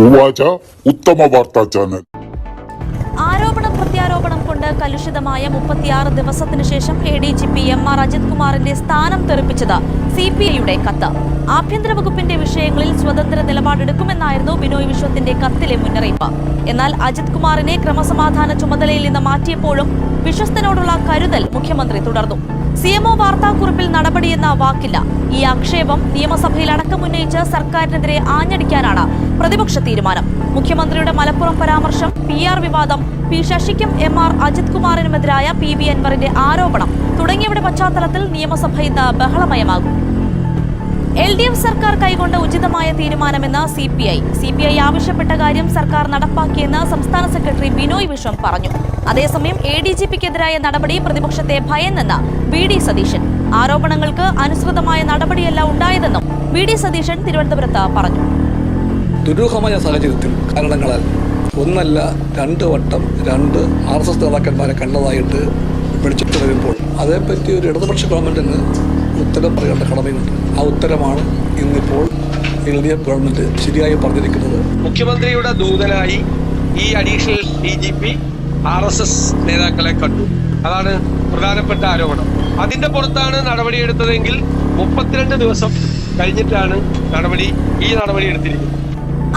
ഉവാച ഉത്തമ വാർത്താ ചാനൽ. ആരോപണം പ്രത്യാരോപണം കൊണ്ട് കലുഷിതമായ 36 ദിവസത്തിനു ശേഷം ADGP MR അജിത് കുമാറിന്റെ സ്ഥാനം തെറിപ്പിച്ചത് CPIയുടെ കത്ത്. ആഭ്യന്തര വകുപ്പിന്റെ വിഷയങ്ങളിൽ സ്വതന്ത്ര നിലപാടെടുക്കുമെന്നായിരുന്നു ബിനോയ് വിശ്വത്തിന്റെ കത്തിലെ മുന്നറിയിപ്പ്. എന്നാൽ അജിത് കുമാറിനെ ക്രമസമാധാന ചുമതലയിൽ നിന്ന് മാറ്റിയപ്പോഴും വിശ്വസ്തനോടുള്ള കരുതൽ മുഖ്യമന്ത്രി തുടർന്നു. CMO വാർത്താക്കുറിപ്പിൽ നടപടിയെന്ന വാക്കില്ല. ഈ ആക്ഷേപം നിയമസഭയിൽ അടക്കം ഉന്നയിച്ച് സർക്കാരിനെതിരെ ആഞ്ഞടിക്കാനാണ് പ്രതിപക്ഷ തീരുമാനം. മുഖ്യമന്ത്രിയുടെ മലപ്പുറം പരാമർശം, PR വിവാദം, P ശശിക്കും MR അജിത് കുമാറിനുമെതിരായ PV അൻവറിന്റെ ആരോപണം തുടങ്ങിയവയുടെ പശ്ചാത്തലത്തിൽ നിയമസഭ ഇന്ന് ബഹളമയമാകും. LDF സർക്കാർ കൈകൊണ്ട ഉചിതമായ തീരുമാനമെന്ന് CPI ആവശ്യപ്പെട്ട കാര്യം സർക്കാർ നടപ്പാക്കിയെന്ന് സംസ്ഥാന സെക്രട്ടറി ബിനോയ് വിശ്വം പറഞ്ഞു. അതേസമയം ADGPക്കെതിരായ നടപടി പ്രതിപക്ഷത്തെ ഭയന്നെന്ന് VD സതീശൻ. ആരോപണങ്ങൾക്ക് അനുസൃതമായ നടപടിയല്ല ഉണ്ടായതെന്നും VD സതീശൻ തിരുവനന്തപുരത്ത് പറഞ്ഞു. ദുരൂഹമായ സാഹചര്യത്തിൽ കാരണങ്ങളാൽ ഒന്നല്ല 2 വട്ടം 2 RSS നേതാക്കന്മാരെ കണ്ടതായിട്ട് വെളിച്ചത്ത് വരുമ്പോൾ അതേപ്പറ്റി ഒരു ഇടതുപക്ഷ ഗവൺമെന്റിന് ഉത്തരം പറയേണ്ട കടമയുണ്ട്. ആ ഉത്തരമാണ് ഇന്നിപ്പോൾ LDF ഗവൺമെന്റ് ശരിയായി പറഞ്ഞിരിക്കുന്നത്. മുഖ്യമന്ത്രിയുടെ ദൂതനായി ഈ അഡീഷണൽ DGP RSS നേതാക്കളെ കണ്ടു. അതാണ് പ്രധാനപ്പെട്ട ആരോപണം. അതിന്റെ പുറത്താണ് നടപടിയെടുത്തതെങ്കിൽ 32 ദിവസം കഴിഞ്ഞിട്ടാണ് ഈ നടപടി എടുത്തിരിക്കുന്നത്.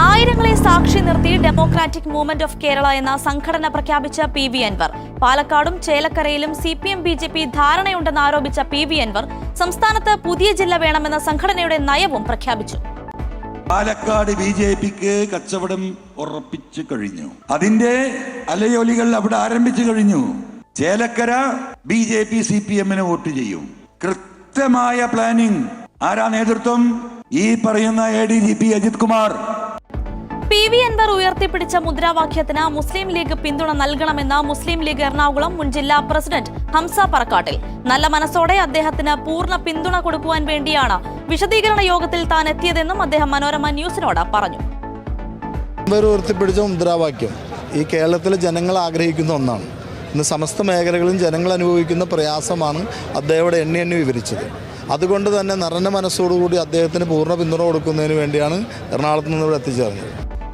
ആയിരങ്ങളെ സാക്ഷി നിർത്തി ഡെമോക്രാറ്റിക് മൂവ്മെന്റ് ഓഫ് കേരള എന്ന സംഘടന പ്രഖ്യാപിച്ച PV അൻവർ. പാലക്കാടും ചേലക്കരയിലും CPM BJP ധാരണയുണ്ടെന്ന് ആരോപിച്ച PV അൻവർ സംസ്ഥാനത്ത് പുതിയ ജില്ല വേണമെന്ന സംഘടനയുടെ നയവും പ്രഖ്യാപിച്ചു. പാലക്കാട് BJPക്ക് കച്ചവടം ഉറപ്പിച്ചു കഴിഞ്ഞു. അതിന്റെ അലയൊലികൾ അവിടെ ആരംഭിച്ചു കഴിഞ്ഞു. ചേലക്കര BJP CPM-ന് വോട്ട് ചെയ്യും. കൃത്യമായ പ്ലാനിംഗ്. ആരാ നേതൃത്വം? ഈ പറയുന്ന ADGP അജിത് കുമാർ. PV അൻവർ ഉയർത്തിപ്പിടിച്ച മുദ്രാവാക്യത്തിന് മുസ്ലിം ലീഗ് പിന്തുണ നൽകണമെന്ന് മുസ്ലിം ലീഗ് എറണാകുളം മുൻ ജില്ലാ പ്രസിഡന്റ് ഹംസ പറക്കാട്ടിൽ. നല്ല മനസ്സോടെ അദ്ദേഹത്തിന് പൂർണ്ണ പിന്തുണ കൊടുക്കുവാൻ വേണ്ടിയാണ് വിശദീകരണ യോഗത്തിൽ താൻ എത്തിയതെന്നും അദ്ദേഹം മനോരമ ന്യൂസിനോട് പറഞ്ഞു. ഉയർത്തിപ്പിടിച്ച മുദ്രാവാക്യം ഈ കേരളത്തിലെ ജനങ്ങൾ ആഗ്രഹിക്കുന്ന ഒന്നാണ്. ഇന്ന് സമസ്ത മേഖലകളിലും ജനങ്ങൾ അനുഭവിക്കുന്ന പ്രയാസമാണ് അദ്ദേഹം എണ്ണി വിവരിച്ചത്. അതുകൊണ്ട് തന്നെ നിറഞ്ഞ മനസ്സോടുകൂടി അദ്ദേഹത്തിന് പൂർണ്ണ പിന്തുണ കൊടുക്കുന്നതിന് വേണ്ടിയാണ് എറണാകുളത്ത് നിന്ന് ഇവിടെ എത്തിച്ചേർന്നത്.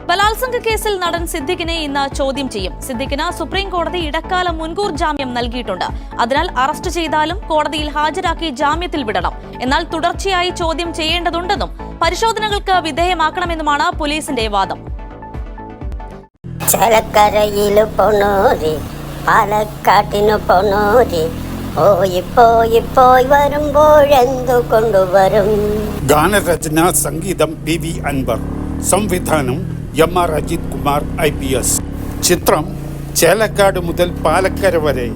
ബലാത്സംഗ കേസിൽ നടൻ സിദ്ദിഖിനെ ഇന്ന് ചോദ്യം ചെയ്യും. സിദ്ദിഖിന് സുപ്രീം കോടതി ഇടക്കാല മുൻകൂർ ജാമ്യം നൽകിയിട്ടുണ്ട്. അതിനാൽ അറസ്റ്റ് ചെയ്താലും കോടതിയിൽ ഹാജരാക്കി ജാമ്യത്തിൽ വിടണം. എന്നാൽ തുടർച്ചയായി ചോദ്യം ചെയ്യേണ്ടതുണ്ടെന്നും പരിശോധനകൾക്ക് വിധേയമാക്കണമെന്നുമാണ് പോലീസിന്റെ വാദം. ചേലക്കരയില് പോണോരെ പാലക്കാട്ടിനു പോണോരെ പോയി വരുമ്പോഴെന്തു കൊണ്ടുവരും. ഗാനരചന സംഗീതം PV അൻവർ, സംവിധാനം MR അജിത് കുമാർ IPS. ചിത്രം ചേലക്കാട് മുതൽ പാലക്കര വരെ.